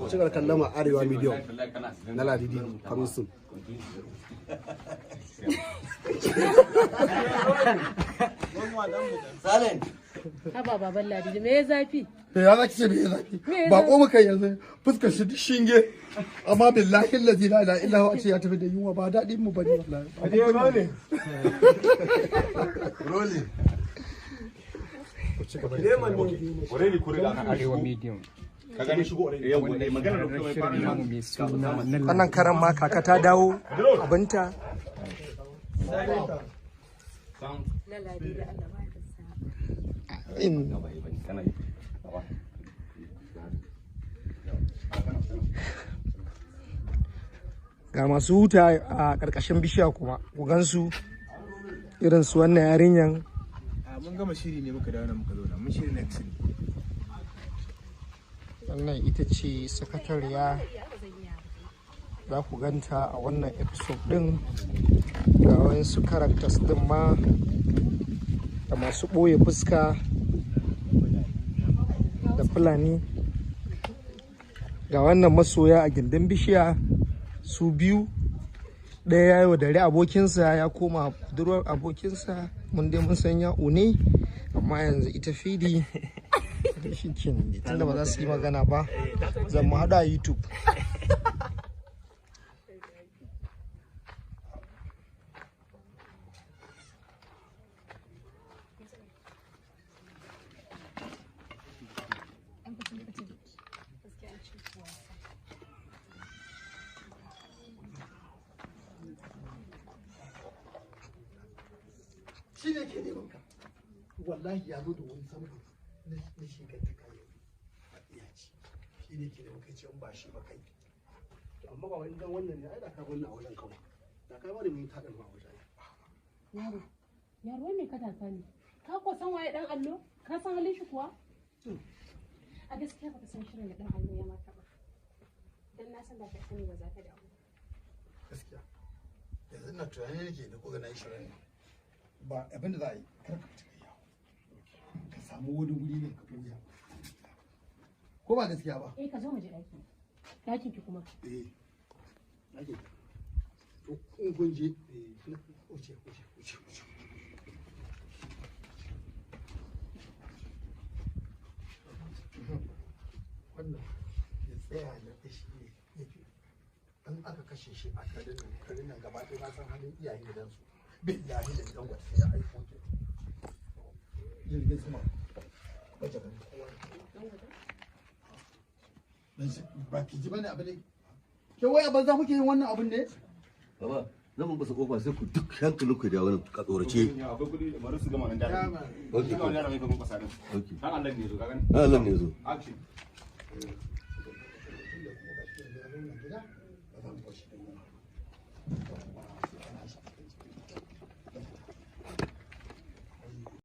Cikar kallama Arewa Medium na Ladidi coming soon. Silent. Haba baban Ladidi me ya zafi? Ya za ki ce me ya zafi? Ba ko muka yanzu fuskar shi duk shinge. Amma billahi allazi la ilaha illa huwa ce ya tafi da yunwa ba daɗin mu bane wallahi. Bane. Rolling. Arewa Medium. Wannan karan ma kaka ta dawo abinta. Ga masu huta a ƙarƙashin bishiya kuma ku gansu irin su wannan yarinyan. Mun gama shiri ne muka dawo muka zauna mun shiri next ne. Wannan ita ce sakatariya, za ku ganta a wannan episode din. Ga wasu characters din ma da masu ɓoye fuska da fulani. Ga wannan masoya a gindin bishiya su biyu, ɗaya ya yi wa dare abokinsa ya koma budurwar abokinsa, mun dai mun san ya ne, amma yanzu ita fidi da shi kenan dai tunda ba za su yi magana ba zan mu haɗa YouTube. Shi ne ke neman ka. Wallahi ya zo da wani samfur na shigar ta kayan a iyaci. Shi ne ke neman kai ce ba shi ba kai. To amma ba wani dan wannan ne ai da ka bani a wajen kawai. Da ka bani mun taɗa a wajen. Yaro me ka tasa ne? Ka ko san waye dan allo? Ka san halin shi kuwa? A gaskiya baka san shirin da dan allo ya mata ba. Dan na san da ka sani ba za ka dawo. Gaskiya. Yanzu ina tunani nake da ko ga na yi shirin. Ba abin da za a yi kar ka fita yawo. Ka samu wani wuri ne ka buya. Ko ba gaskiya ba? Eh ka zo mu je ɗaki. Ɗakin ki kuma. Ɗakin. To in kun je wuce. Wannan ya tsaya na kashi ne yake. An aka kashe shi a garin nan gaba ɗaya na san halin iyayen gidansu. Billahi da gidan gwata ya aiko ke. Jirgin sama. Baje kan kowa. Ba ki ji bane abin ne. Ke wai abin za muke yin wannan abin ne? Baba, zan mun basa kofa sai ku duk hankalin ku da wani ka tsorace. Akwai kudi da bari su gama nan da. Okay. Shi ga wannan mai kuma kasarin. Okay. Dan Allah ne zo ka gani. Allah ne zo. Action.